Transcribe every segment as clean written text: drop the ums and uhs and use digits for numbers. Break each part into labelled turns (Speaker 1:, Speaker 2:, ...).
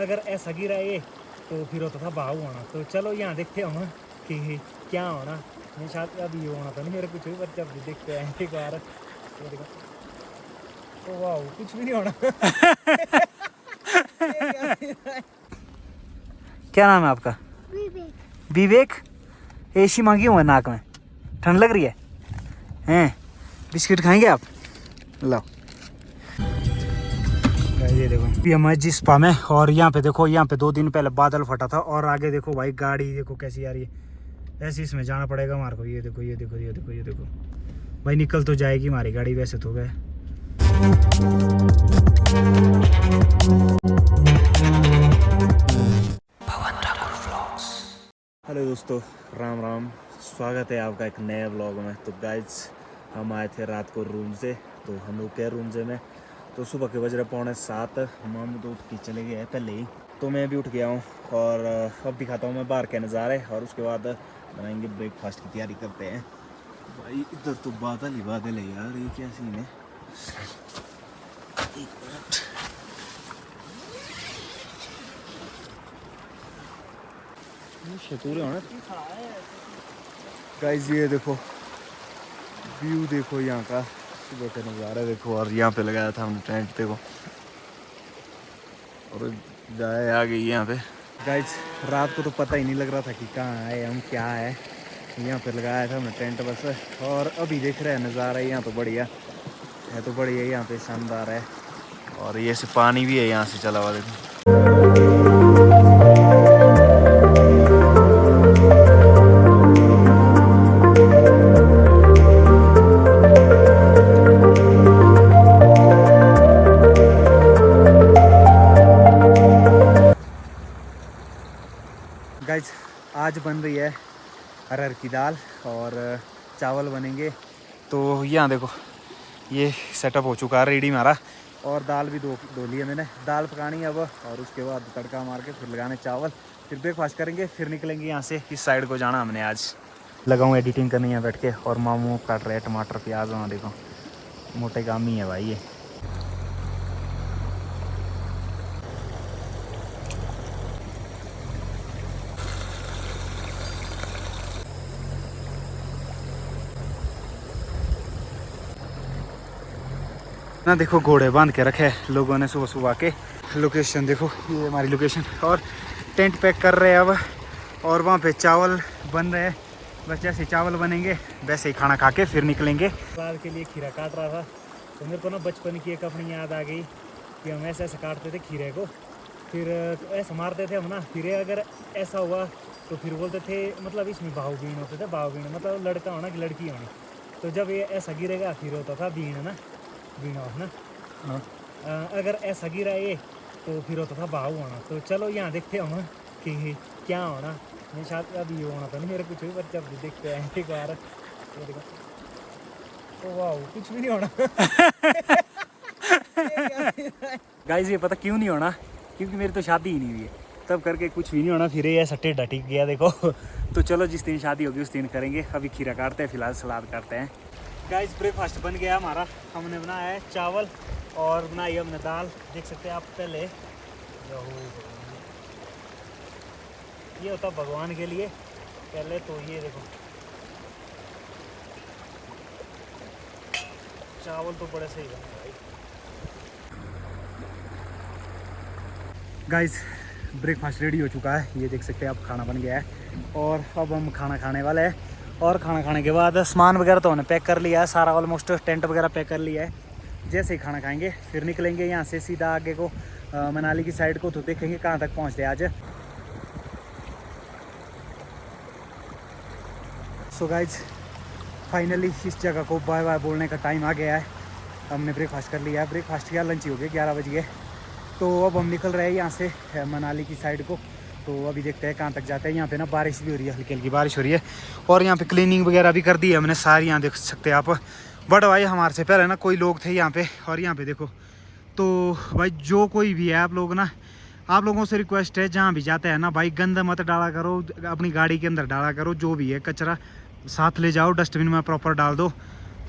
Speaker 1: अगर ऐसा गिरा ये तो फिर होता था भाव होना। तो चलो यहाँ देखते हम कि क्या होना। मैं शायद अभी होना था नहीं मेरे कुछ भी, बच्चे अभी देखते हैं एक बार। ओ वाह, कुछ भी नहीं होना। क्या नाम है आपका? विवेक। विवेक, एसी मांगी हुआ नाक में, ठंड लग रही है हैं? बिस्किट खाएंगे आप? लो ये देखो, अभी हम जिस स्पा में, और यहाँ पे देखो, यहाँ पे 2 दिन पहले बादल फटा था। और आगे देखो भाई, गाड़ी देखो कैसी आ रही है। ऐसे इसमें जाना पड़ेगा हमारे को। ये देखो, ये देखो, ये देखो, ये देखो भाई, निकल तो जाएगी हमारी गाड़ी वैसे तो गए। हेलो दोस्तों, राम राम, स्वागत है आपका एक नए व्लॉग में। तो गाइज, हम आए थे रात को रूम से। तो हम लोग क्या रूम से में, तो सुबह के बज रहे 6:45। मामू तो उठ के चले गए पहले ही, तो मैं भी उठ गया हूँ। और अब दिखाता हूँ मैं बाहर के नज़ारे, और उसके बाद बनाएंगे ब्रेकफास्ट की तैयारी करते हैं। भाई इधर तो बादल ही बादल है यार, ये क्या सीन है। एक मिनट, शतूरे होना गाइस। ये देखो व्यू, देखो यहाँ का सुबह का नज़ारा देखो। और यहाँ पे लगाया था हमने टेंट, देखो। और जाए आ गई यहाँ पे गाइस। रात को तो पता ही नहीं लग रहा था कि कहाँ आए हम, क्या है। यहाँ पे लगाया था हमने टेंट बस। और अभी देख रहे हैं नज़ारा, यहाँ तो बढ़िया है, तो बढ़िया यहाँ पे शानदार है। और ये से पानी भी है यहाँ से चला हुआ, देखो। गाइज, आज बन रही है अरहर की दाल और चावल बनेंगे। तो यहाँ देखो, ये सेटअप हो चुका है रेडी हमारा। और दाल भी धो ली है मैंने। दाल पकानी है अब, और उसके बाद तड़का मार के फिर लगाने चावल, फिर ब्रेकफास्ट करेंगे, फिर निकलेंगे यहाँ से। इस साइड को जाना हमने आज। लगाऊँ एडिटिंग करनी है बैठ के। और मामू काट रहे हैं टमाटर प्याज, वहाँ देखो, मोटे काम ही है भाई ये। ना देखो, घोड़े बांध के रखे लोगों ने सुबह सुबह के। लोकेशन देखो, ये हमारी लोकेशन। और टेंट पैक कर रहे हैं अब, और वहाँ पे चावल बन रहे हैं। बस जैसे चावल बनेंगे वैसे ही खाना खा के फिर निकलेंगे। बाद के लिए खीरा काट रहा था, तो मेरे को ना बचपन की एक अपनी याद आ गई कि हम ऐसे ऐसे काटते थे खीरे को, फिर ऐसे मारते थे हम ना। फिर अगर ऐसा हुआ तो फिर बोलते थे, मतलब इसमें भाव बीण होते थे। भाव बीण मतलब लड़का होना कि लड़की होनी। तो जब ये ऐसा गिरेगा फिर होता था बीण ना, बीना ना। अगर ऐसा गिरा ये तो फिर होता था भाव होना। तो चलो यहाँ देखते हम कि क्या होना। मैं शायद अभी होना था नहीं मेरे कुछ भी, बच्चे अभी देखते हैं एक बार। ओ वाह, कुछ भी नहीं होना। गाइस, ये पता क्यों नहीं होना, क्योंकि मेरी तो शादी ही नहीं हुई है, तब करके कुछ भी नहीं होना। फिर ये ऐसा टेढ़ा टिक गया देखो। तो चलो, जिस दिन शादी होगी उस दिन करेंगे। अभी खीरा काटते हैं, फिलहाल सलाद काटते हैं। गाइस, ब्रेकफास्ट बन गया हमारा। हमने बनाया है चावल और बनाई हमने दाल, देख सकते हैं आप। पहले ये होता भगवान के लिए पहले, तो ये देखो चावल तो बड़े सही बने भाई। गाइस, ब्रेकफास्ट रेडी हो चुका है, ये देख सकते हैं आप। खाना बन गया है और अब हम खाना खाने वाले हैं। और खाना खाने के बाद सामान वगैरह तो हमने पैक कर लिया है सारा, ऑलमोस्ट टेंट वगैरह पैक कर लिया है। जैसे ही खाना खाएंगे फिर निकलेंगे यहाँ से सीधा आगे को, मनाली की साइड को। तो देखेंगे कहाँ तक पहुँचते हैं आज। सो गाइज, फाइनली इस जगह को बाय बाय बोलने का टाइम आ गया है। हमने ब्रेकफास्ट कर लिया है। ब्रेकफास्ट किया, लंच ही हो गया, 11 बज गए। तो अब हम निकल रहे हैं यहाँ से मनाली की साइड को। तो अभी देखते हैं कहाँ तक जाते हैं। यहाँ पे ना बारिश भी हो रही है, हल्की हल्की बारिश हो रही है। और यहाँ पे क्लीनिंग वगैरह भी कर दी है हमने सारी, यहाँ देख सकते हैं आप। बट भाई हमारे से पहले ना कोई लोग थे यहाँ पे। और यहाँ पे देखो, तो भाई जो कोई भी है, आप लोग ना, आप लोगों से रिक्वेस्ट है, जहाँ भी जाते हैं ना भाई, गंदा मत डाला करो, अपनी गाड़ी के अंदर डाला करो। जो भी है कचरा साथ ले जाओ, डस्टबिन में प्रॉपर डाल दो।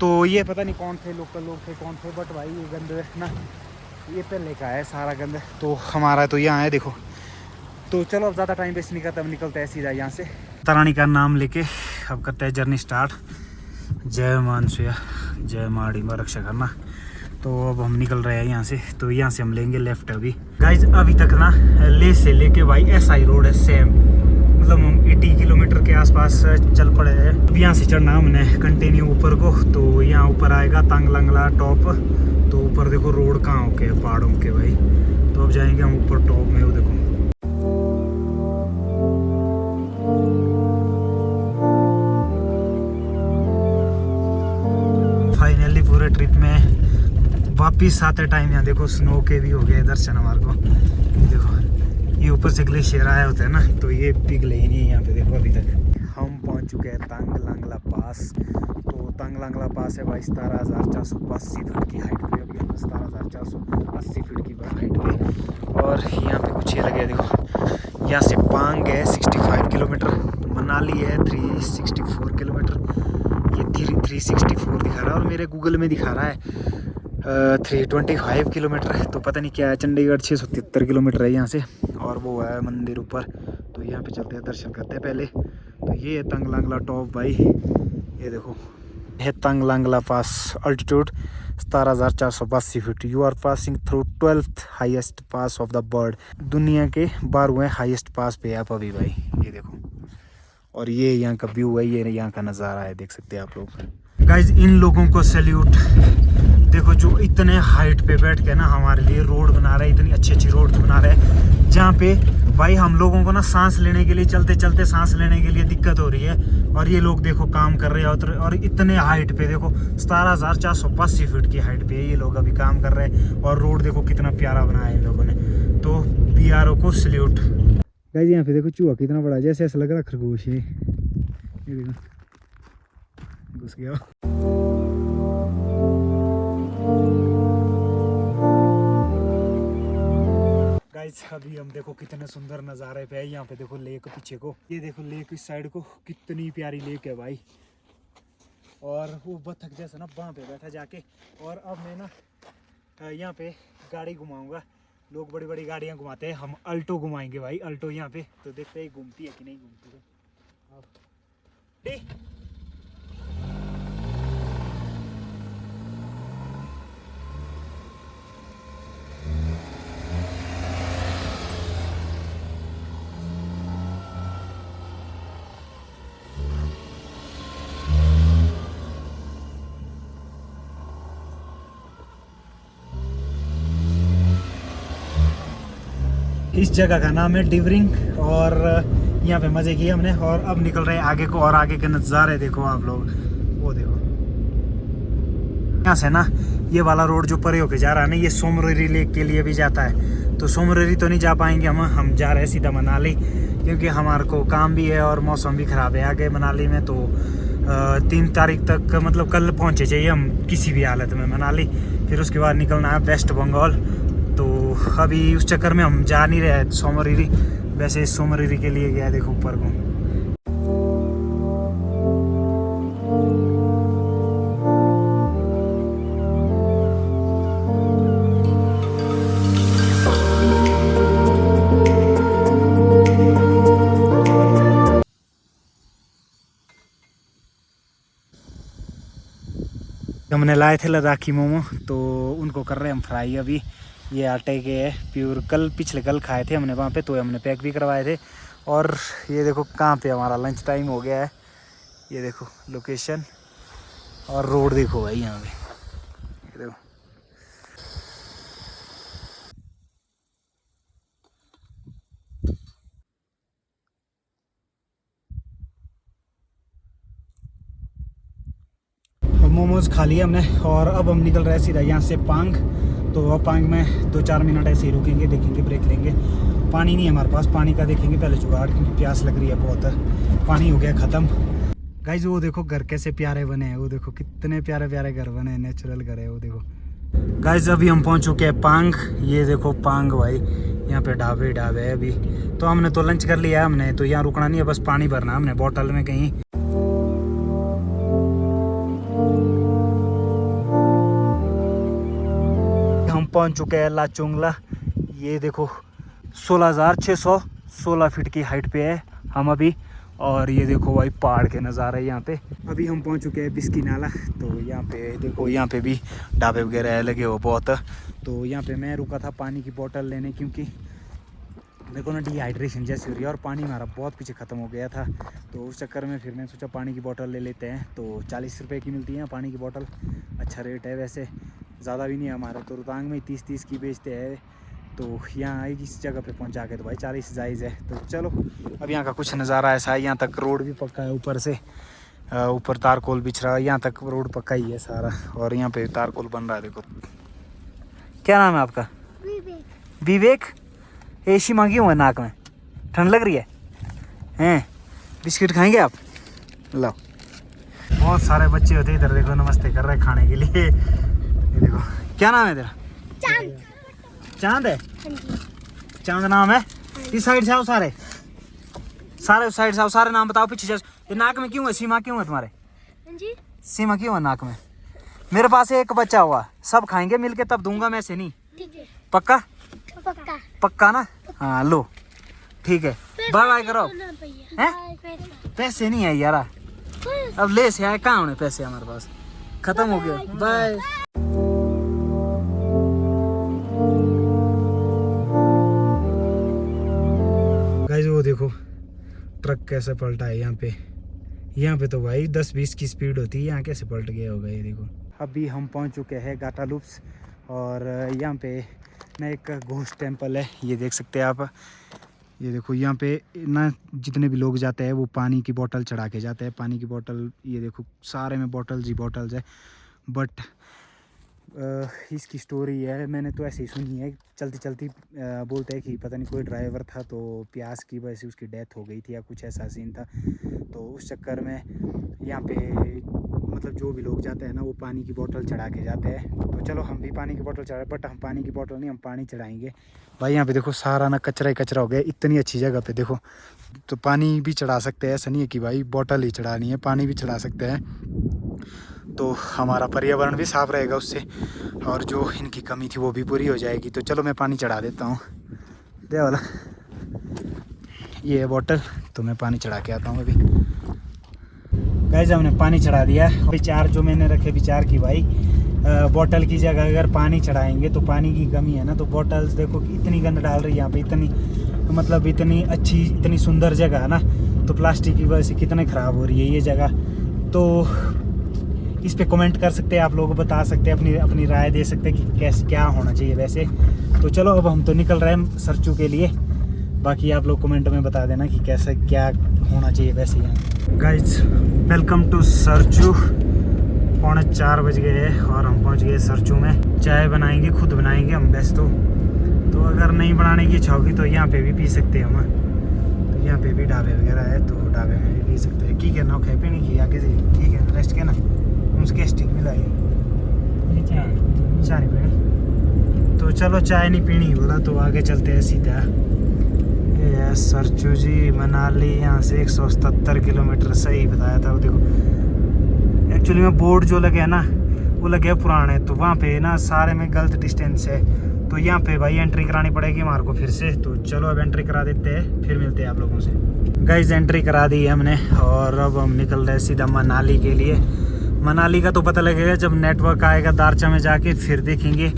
Speaker 1: तो ये पता नहीं कौन थे, लोकल लोग थे कौन थे, बट भाई ये गंदे ना ये पहले का है सारा गंद, तो हमारा तो यहाँ है देखो। तो चलो अब ज़्यादा टाइम वेस्ट नहीं करते, अब निकलते हैं सीधा यहाँ से। तारानी का नाम लेके अब करते हैं जर्नी स्टार्ट। जय मानसूया, जय माड़ीमा रक्षा करना। तो अब हम निकल रहे हैं यहाँ से। तो यहाँ से हम लेंगे लेफ्ट अभी। गाइज अभी तक ना ले से लेके भाई SI रोड है सेम, मतलब हम 80 किलोमीटर के आसपास चल पड़े हैं। अब यहाँ से चढ़ना हमने कंटिन्यू ऊपर को। तो यहाँ ऊपर आएगा तांगलंगला टॉप। तो ऊपर देखो रोड कहाँ होके है, पहाड़ों के भाई। तो अब जाएंगे हम ऊपर टॉप में। वो देखो फाइनली पूरे ट्रिप में वापिस आते टाइम यहाँ देखो स्नो के भी हो गए दर्शन हमारे को। देखो ये ऊपर से ग्लेशियर आया होता है ना, तो ये पिघले ही नहीं है यहाँ पे। देखो अभी तक हम पहुँच चुके हैं तांगलंगला पास। तो तांगलंगला पास है भाई 17,482 फीट की हाइट पे। अभी हम 17,480 फीट की हाइट पे। और यहाँ पे कुछ ये लगे देखो, यहाँ से पांग है 65 किलोमीटर, मनाली है 364 किलोमीटर। ये 364 दिखा रहा है और मेरे गूगल में दिखा रहा है 325 किलोमीटर है। तो पता नहीं क्या है। चंडीगढ़ 673 किलोमीटर है यहाँ से। और वो है मंदिर ऊपर। तो यहाँ पे चलते हैं, दर्शन करते हैं पहले। तो ये है तांगलंगला टॉप भाई, ये देखो है Tanglangla pass. Altitude 17,482 feet. You are passing through 12th highest pass of the world. दुनिया के 12वें हाईएस्ट पास पे आप अभी भाई, ये देखो। और ये यहाँ का व्यू है, ये यहाँ का नज़ारा है, देख सकते हैं आप लोग। गाइज इन लोगों को सैल्यूट। देखो जो इतने हाइट पे बैठ के ना हमारे लिए रोड बना रहे हैं, इतनी अच्छी अच्छी रोड बना रहे हैं, जहाँ पे भाई हम लोगों को ना सांस लेने के लिए, चलते चलते सांस लेने के लिए दिक्कत हो रही है। और ये लोग देखो काम कर रहे हैं और इतने हाइट पे देखो 17,482 फीट की हाइट पे ये लोग अभी काम कर रहे हैं। और रोड देखो कितना प्यारा बनाया है इन लोगों ने। तो BRO को सैल्यूट। गाइस यहाँ पे देखो चूहा कितना बड़ा, जैसे ऐसा लग रहा खरगोश है। ये देखो घुस गया। गाइस अभी हम देखो कितने सुंदर नज़ारे पे है। यहाँ पे देखो लेक पीछे को, ये देखो लेक इस साइड को, कितनी प्यारी लेक है भाई। और वो बत्तख जैसा ना वहाँ पे बैठा जाके। और अब मैं ना यहाँ पे गाड़ी घुमाऊंगा। लोग बड़ी बड़ी गाड़ियाँ घुमाते हैं, हम अल्टो घुमाएंगे भाई। अल्टो यहाँ पे तो देखते हैं घूमती है कि नहीं घूमती है। इस जगह का नाम है डिवरिंग। और यहाँ पे मज़े किए हमने। और अब निकल रहे हैं आगे को। और आगे के नज़ारे देखो आप लोग, वो देखो। यहाँ से ना ये वाला रोड जो परे होके जा रहा है ना, ये सोमरेरी लेक के लिए भी जाता है। तो सोमरेरी तो नहीं जा पाएंगे हम जा रहे हैं सीधा मनाली, क्योंकि हमारे को काम भी है और मौसम भी ख़राब है आगे मनाली में। तो 3 तारीख तक मतलब कल पहुँचे चाहिए हम किसी भी हालत में मनाली। फिर उसके बाद निकलना है वेस्ट बंगाल। तो अभी उस चक्कर में हम जा नहीं रहे सोमरेरी। वैसे सोमरेरी के लिए गया देखो ऊपर को। हमने लाए थे लद्दाखी मोमो, तो उनको कर रहे हैं हम फ्राई अभी। ये आटे के है प्योर, पिछले कल खाए थे हमने वहाँ पे, तो हमने पैक भी करवाए थे। और ये देखो कहाँ पे हमारा लंच टाइम हो गया है। ये देखो लोकेशन और रोड देखो भाई यहाँ पे, ये देखो। मोमोज खा लिए हमने और अब हम निकल रहे हैं सीधा यहाँ से पांग। तो अब पांग में 2-4 मिनट ऐसे ही रुकेंगे, देखेंगे, ब्रेक लेंगे। पानी नहीं है हमारे पास, पानी का देखेंगे पहले जुगाड़, क्योंकि प्यास लग रही है बहुत। पानी हो गया ख़त्म। गाइज वो देखो घर कैसे प्यारे बने हैं, वो देखो कितने प्यारे प्यारे घर बने हैं, नेचुरल घर है वो देखो। गाइज अभी हम पहुँच चुके हैं पांग। ये देखो पांग भाई, यहाँ पे ढाबे है अभी। तो हमने तो लंच कर लिया है, हमने तो यहाँ रुकना नहीं है, बस पानी भरना हमने बोतल में कहीं। हम पहुंच चुके हैं लाचुंगला। ये देखो 16,616 फीट की हाइट पे है हम अभी। और ये देखो भाई पहाड़ के नज़ारे यहाँ पे। अभी हम पहुंच चुके हैं बिस्की नाला। तो यहाँ पे देखो, यहाँ पे भी ढाबे वगैरह लगे हो बहुत। तो यहाँ पे मैं रुका था पानी की बोतल लेने, क्योंकि मेरे को ना डिहाइड्रेशन जैसी हो रही है और पानी हमारा बहुत पीछे ख़त्म हो गया था। तो उस चक्कर में फिर मैंने सोचा पानी की बोतल ले लेते हैं। तो 40 रुपये की मिलती है पानी की बोतल, अच्छा रेट है वैसे, ज़्यादा भी नहीं है। हमारा तो रोहतांग में 30-30 की बेचते हैं। तो यहाँ आएगी इस जगह पे पहुँचा के तो भाई 40 जायज़ है। तो चलो, अब यहाँ का कुछ नज़ारा ऐसा है। यहाँ तक रोड भी पक्का है, ऊपर से ऊपर तारकोल बिछ रहा है, यहाँ तक रोड पक्का ही है सारा। और यहाँ पे तारकोल बन रहा है। देखो, क्या नाम है आपका? विवेक। एसी मांगी हुआ है नाक में, ठंड लग रही है हैं? बिस्किट खाएंगे आप? लो, बहुत सारे बच्चे होते इधर, देखो नमस्ते कर रहे हैं खाने के लिए। ये देखो, क्या नाम है तेरा? चांद। चांद है? चांद नाम है। इस साइड से आओ, सारे सारे उस साइड से आओ, सारे नाम बताओ पीछे से। ये नाक में क्यों है? सीमा क्यों है तुम्हारे? सीमा क्यों है नाक में? मेरे पास एक बच्चा हुआ, सब खाएंगे मिलके तब दूंगा मैं से, नहीं? पक्का? पक्का पक्का ना? हाँ लो, ठीक है, बाय बाय करो। हैं? पैसे नहीं है यार, अब ले से आए, कहाँ होने पैसे, हमारे पास खत्म हो गया। बाय। गाइस वो देखो ट्रक कैसे पलटा है यहाँ पे। यहाँ पे तो भाई 10-20 की स्पीड होती है, यहाँ कैसे पलट गया होगा ये देखो। अभी हम पहुँच चुके हैं गाटा लूप्स। और यहाँ पे ना एक घोस्ट टेम्पल है, ये देख सकते हैं आप। ये देखो यहाँ पे ना जितने भी लोग जाते हैं वो पानी की बोतल चढ़ा के जाते हैं। पानी की बोतल, ये देखो सारे में बोतल्स ही बोतल्स है। बट इसकी स्टोरी है, मैंने तो ऐसे ही सुनी है, चलती चलती बोलते हैं कि पता नहीं कोई ड्राइवर था तो प्यास की वजह से उसकी डेथ हो गई थी या कुछ ऐसा सीन था। तो उस चक्कर में यहाँ पे मतलब जो भी लोग जाते हैं ना वो पानी की बोतल चढ़ा के जाते हैं। तो चलो हम भी पानी की बोतल चढ़ाए, बट हम पानी की बोतल नहीं, हम पानी चढ़ाएंगे। भाई यहाँ पे देखो सारा ना कचरा ही कचरा हो गया, इतनी अच्छी जगह पे देखो। तो पानी भी चढ़ा सकते हैं, ऐसा नहीं है कि भाई बोतल ही चढ़ानी है, पानी भी चढ़ा सकते हैं। तो हमारा पर्यावरण भी साफ रहेगा उससे, और जो इनकी कमी थी वो भी पूरी हो जाएगी। तो चलो मैं पानी चढ़ा देता हूँ, दे वाला ये है बोतल, तो मैं पानी चढ़ा के आता हूँ अभी। गाइस हमने पानी चढ़ा दिया। विचार जो मैंने रखे, विचार की भाई बोतल की जगह अगर पानी चढ़ाएंगे तो पानी की कमी है ना, तो बोतल्स देखो इतनी गंद डाल रही है यहाँ पे, इतनी मतलब इतनी अच्छी इतनी सुंदर जगह है ना, तो प्लास्टिक की वजह से कितने ख़राब हो रही है ये जगह। तो इस पे कमेंट कर सकते हैं आप लोग, बता सकते हैं, अपनी राय दे सकते हैं कि कैसे क्या होना चाहिए वैसे। तो चलो अब हम तो निकल रहे हैं सरचू के लिए, बाकी आप लोग कमेंट में बता देना कि कैसे क्या होना चाहिए वैसे यहाँ। Guys welcome to Sarchu. 3:45 बज गए हैं और हम पहुँच गए सरचू में। चाय बनाएंगे, खुद बनाएंगे हम वैसे तो अगर नहीं बनाने की इच्छा होगी तो यहाँ पे भी पी सकते हैं हम। तो यहाँ पे भी ढाबे वगैरह है, तो ढाबे में भी पी सकते हैं। की करना खाए पीने की आगे से, ठीक है रेस्ट के ना उसके स्टिक मिलाई चाय नहीं पीनी, तो चलो चाय नहीं पीनी बोला तो आगे चलते हैं सीधा। ये सरचू जी मनाली, यहाँ से 177 किलोमीटर सही बताया था। वो देखो एक्चुअली में बोर्ड जो लगे है ना वो लगे पुराने, तो वहाँ पे ना सारे में गलत डिस्टेंस है। तो यहाँ पे भाई एंट्री करानी पड़ेगी हमारे को फिर से। तो चलो अब एंट्री करा देते हैं, फिर मिलते हैं आप लोगों से। गाइस एंट्री करा दी है हमने और अब हम निकल रहे हैं सीधा मनाली के लिए। मनाली का तो पता लगेगा जब नेटवर्क आएगा दारचा में जाके, फिर देखेंगे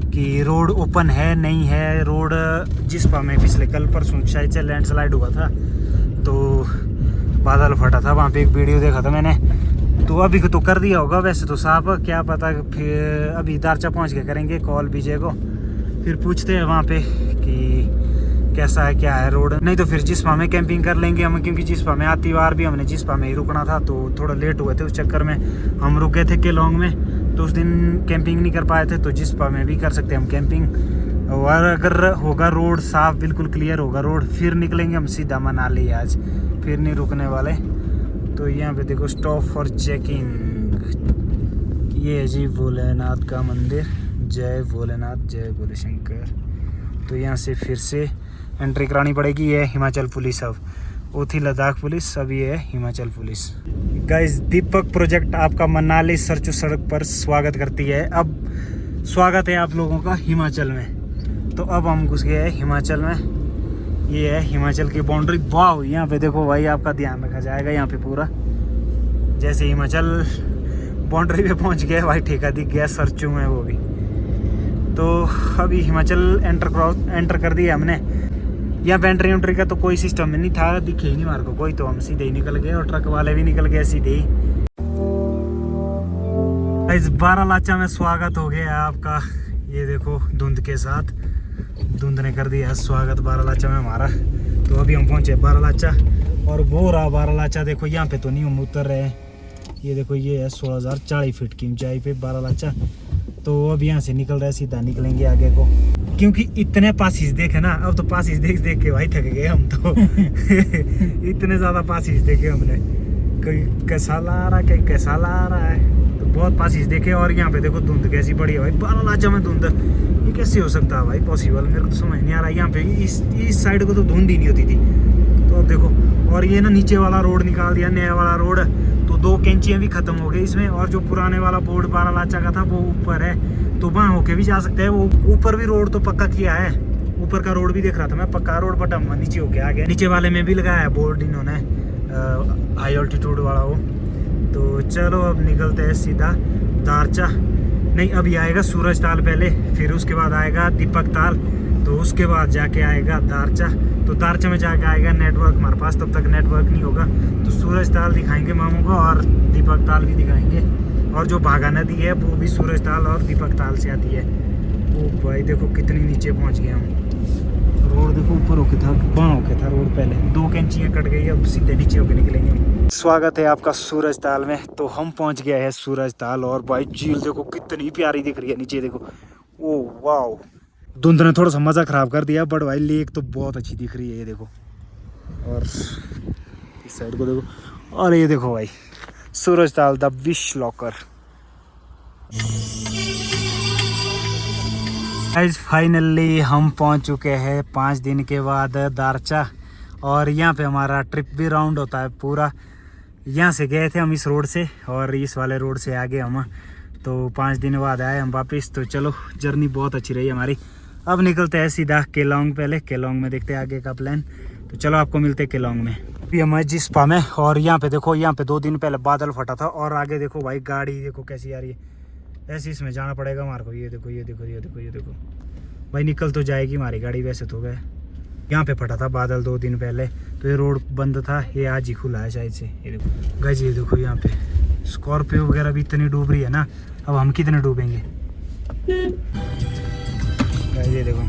Speaker 1: कि रोड ओपन है नहीं है। रोड जिसपा में पिछले कल परसों शायद से लैंडस्लाइड हुआ था, तो बादल फटा था, वहाँ पे एक वीडियो देखा था मैंने। तो अभी तो कर दिया होगा वैसे तो साफ, क्या पता। फिर अभी दारचा पहुँच के करेंगे कॉल विजय को, फिर पूछते हैं वहाँ पे कि कैसा है क्या है रोड। नहीं तो फिर जिस्पा में कैंपिंग कर लेंगे हम, क्योंकि जिस्पा में आती बार भी हमने जिस्पा में ही रुकना था, तो थोड़ा लेट हुए थे उस चक्कर में हम रुक गए थे केलोंग में। तो उस दिन कैंपिंग नहीं कर पाए थे, तो जिस्पा में भी कर सकते हैं हम कैंपिंग। और अगर होगा रोड साफ, बिल्कुल क्लियर होगा रोड, फिर निकलेंगे हम सीधा मनाली आज, फिर नहीं रुकने वाले। तो यहाँ पे देखो स्टॉप फॉर चेकिंग, ये है जी भोलेनाथ का मंदिर। जय भोलेनाथ, जय भोले शंकर। तो यहाँ से फिर से एंट्री करानी पड़ेगी। ये हिमाचल पुलिस, अब वो थी लद्दाख पुलिस, अब ये है हिमाचल पुलिस। गाइस दीपक प्रोजेक्ट आपका मनाली सरचू सड़क पर स्वागत करती है। अब स्वागत है आप लोगों का हिमाचल में। तो अब हम घुस गए हैं हिमाचल में। ये है हिमाचल की बाउंड्री। वाह, यहाँ पे देखो भाई, आपका ध्यान रखा जाएगा यहाँ पे पूरा। जैसे हिमाचल बाउंड्री पे पहुँच गए भाई, ठेका दिख गया, सरचू में वो भी। तो अभी हिमाचल एंटर कर दिया हमने। यहाँ पे एंट्री का तो कोई सिस्टम नहीं था, दिखे ही नहीं हमारे को कोई, तो हम सीधे ही निकल गए और ट्रक वाले भी निकल गए सीधे ही। इस बारालाचा में स्वागत हो गया आपका। ये देखो धुंध के साथ, धुंध ने कर दिया स्वागत बारालाचा में हमारा। तो अभी हम पहुंचे बारालाचा और वो रहा बारालाचा। देखो यहाँ पे तो नहीं हम उतर रहे हैं। ये देखो ये है 16,040 फीट की ऊंचाई पे बारालाचा। तो अब यहाँ से निकल रहे, सीधा निकलेंगे आगे को, क्योंकि इतने पासिस देखे ना। अब तो पासिस देख देख के भाई थक गए हम तो। इतने ज़्यादा पासिस देखे हमने, कोई कैसा ला रहा है, कोई कैसा ला रहा है, तो बहुत पासिस देखे। और यहाँ पे देखो धुंध कैसी बड़ी है भाई, बारालाचा में धुंध ये कैसे हो सकता है भाई पॉसिबल? मेरे को तो समझ नहीं आ रहा। यहाँ पे इस साइड को तो धुंध ही नहीं होती थी। तो अब देखो, और ये ना नीचे वाला रोड निकाल दिया, नया वाला रोड। तो 2 कैंचियाँ भी खत्म हो गई इसमें, और जो पुराने वाला बोर्ड बारालाचा का था वो ऊपर है, तो वहाँ होके भी जा सकते हैं। वो ऊपर भी रोड तो पक्का किया है, ऊपर का रोड भी देख रहा था मैं, पक्का रोड, बट हम नीचे होके आ गए। नीचे वाले में भी लगाया है बोर्ड इन्होंने, हाई ऑल्टीट्यूड वाला वो। तो चलो अब निकलते हैं सीधा दारचा। नहीं, अभी आएगा सूरज ताल पहले, फिर उसके बाद आएगा दीपक ताल, तो उसके बाद जाके आएगा दारचा। तो दारचा में जाके आएगा नेटवर्क हमारे पास, तब तक नेटवर्क नहीं होगा। तो सूरज ताल दिखाएंगे मामू को, और दीपक ताल भी दिखाएंगे। और जो भागा नदी है वो भी सूरज ताल और दीपक ताल से आती है। वो भाई देखो कितनी नीचे पहुंच गए हम। रोड देखो ऊपर होके था, वहाँ होके था रोड पहले, 2 कैंचियाँ कट गई, अब सीधे नीचे होके निकलेंगे हम। स्वागत है आपका सूरज ताल में। तो हम पहुंच गए हैं सूरज ताल, और भाई झील देखो कितनी प्यारी दिख रही है नीचे देखो। ओ वाओ, धुंध ने थोड़ा सा मज़ा ख़राब कर दिया, बट भाई लेक तो बहुत अच्छी दिख रही है ये देखो। और इस साइड को देखो, और ये देखो भाई सूरज ताल the wish locker. Guys finally हम पहुंच चुके हैं 5 दिन के बाद दारचा, और यहाँ पे हमारा ट्रिप भी राउंड होता है पूरा। यहाँ से गए थे हम इस रोड से, और इस वाले रोड से आगे हम, तो 5 दिन बाद आए हम वापस। तो चलो जर्नी बहुत अच्छी रही हमारी। अब निकलते हैं सीधा केलोंग। पहले केलोंग में देखते हैं आगे का प्लान। तो चलो आपको मिलते हैं केलोंग में। अभी हम जिस्पा में, और यहाँ पे देखो, यहाँ पे 2 दिन पहले बादल फटा था, और आगे देखो भाई गाड़ी देखो कैसी आ रही है। ऐसे इसमें जाना पड़ेगा हमारे को। ये देखो ये देखो ये देखो ये देखो भाई, निकल तो जाएगी हमारी गाड़ी वैसे तो। गए यहाँ पे फटा था बादल 2 दिन पहले, तो ये रोड बंद था, ये आज ही खुला है शायद से। ये देखो गाइस, ये देखो यहाँ पे स्कॉर्पियो वगैरह भी इतनी डूब रही है ना, अब हम कितने डूबेंगे गाइस। ये देखो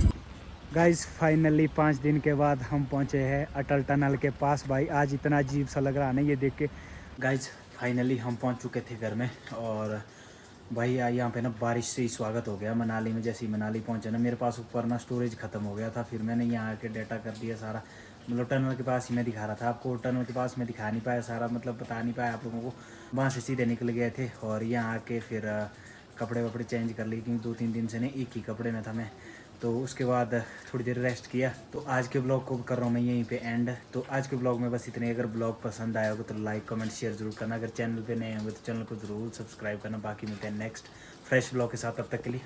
Speaker 1: गाइस, फाइनली 5 दिन के बाद हम पहुँचे हैं अटल टनल के पास। भाई आज इतना अजीब सा लग रहा है ना ये देख के। गाइस फाइनली हम पहुँच चुके थे घर में, और भाई यहाँ पे ना बारिश से ही स्वागत हो गया मनाली में। जैसे ही मनाली पहुँचे ना, मेरे पास ऊपर ना स्टोरेज ख़त्म हो गया था, फिर मैंने यहाँ आके डाटा कर दिया सारा। मतलब टनल के पास ही मैं दिखा रहा था आपको, टनल के पास मैं दिखा नहीं पाया सारा, मतलब बता नहीं पाया आप लोगों को। वहाँ से सीधे निकल गए थे, और यहाँ आके फिर कपड़े वपड़े चेंज कर लिए, क्योंकि 2-3 दिन से नहीं एक ही कपड़े में था मैं। तो उसके बाद थोड़ी देर रेस्ट किया। तो आज के ब्लॉग को कर रहा हूँ मैं यहीं पे एंड। तो आज के ब्लॉग में बस इतने। अगर ब्लॉग पसंद आया होगा तो लाइक कमेंट शेयर जरूर करना। अगर चैनल पे नए होंगे तो चैनल को ज़रूर सब्सक्राइब करना। बाकी मिलते हैं नेक्स्ट फ्रेश ब्लॉग के साथ, तब तक के लिए।